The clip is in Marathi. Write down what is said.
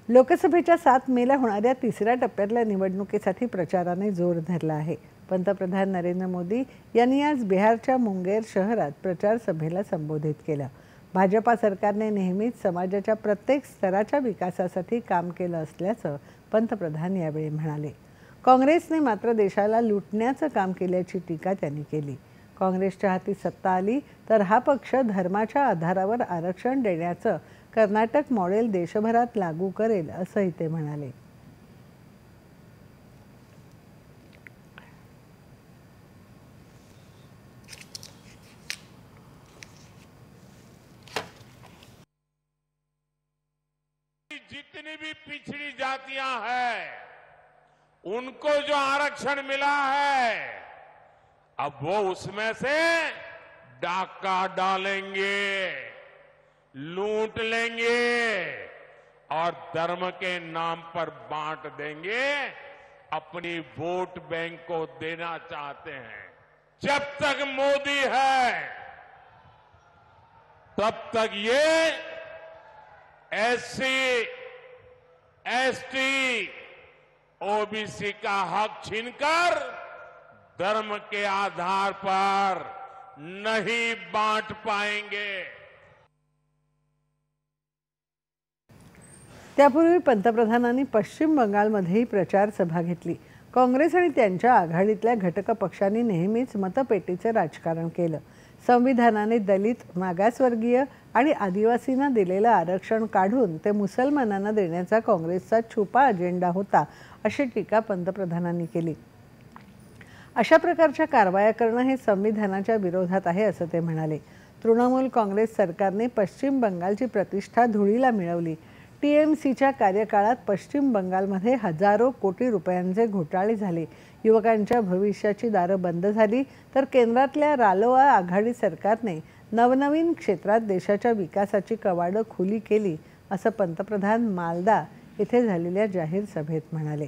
लोकसभेच्या 7 मेला होणाऱ्या तिसऱ्या टप्प्यातल्या निवडणुकीसाठी प्रचाराने जोर धरला आहे। पंतप्रधान नरेंद्र मोदी यांनी आज बिहारच्या मुंगेर शहरात प्रचार सभेला संबोधित केलं। भाजपा सरकारने नेहमीच समाजाच्या प्रत्येक स्तराच्या विकासासाठी काम केलं असल्याचं पंतप्रधान यावेळी म्हणाले। काँग्रेसने मात्र देशाला लुटण्याचं काम केल्याची टीका त्यांनी केली। काँग्रेसच्या हाती सत्ता आली तर हा पक्ष धर्माच्या आधारावर आरक्षण देण्याचं कर्नाटक मॉडेल देशभरात लागू करेल असंही ते म्हणाले। जितनी भी पिछड़ी जातियां हैं उनको जो आरक्षण मिला है अब वो उसमें से डाका डालेंगे, लूट लेंगे और धर्म के नाम पर बांट देंगे, अपनी वोट बैंक को देना चाहते हैं। जब तक मोदी है तब तक ये एससी, एसटी, ओबीसी का हक छीनकर धर्म के आधार पर नहीं बांट पाएंगे। त्यापूर्वी पंतप्रधानांनी पश्चिम बंगालमध्येही प्रचार सभा घेतली। काँग्रेस आणि त्यांच्या आघाडीतल्या घटक पक्षांनी नेहमीच मतपेटीचे राजकारण केलं। संविधानाने दलित, मागासवर्गीय आणि आदिवासींना दिलेलं आरक्षण काढून ते मुसलमानांना देण्याचा काँग्रेसचा छुपा अजेंडा होता अशी टीका पंतप्रधानांनी केली। अशा प्रकारच्या कारवाया करणं हे संविधानाच्या विरोधात आहे असं ते म्हणाले। तृणमूल काँग्रेस सरकारने पश्चिम बंगालची प्रतिष्ठा धुळीला मिळवली। टीएमसीच्या कार्यकाळात पश्चिम बंगालमध्ये हजारो कोटी रुपयांचे घोटाळे झाले। युवकांच्या भविष्याची दारं बंद झाली तर केंद्रातल्या रालोआ आघाडी सरकारने नवनवीन क्षेत्रात देशाच्या विकासाची कवाडं खुली केली असं पंतप्रधान मालदा येथे झालेल्या जाहीर सभेत म्हणाले।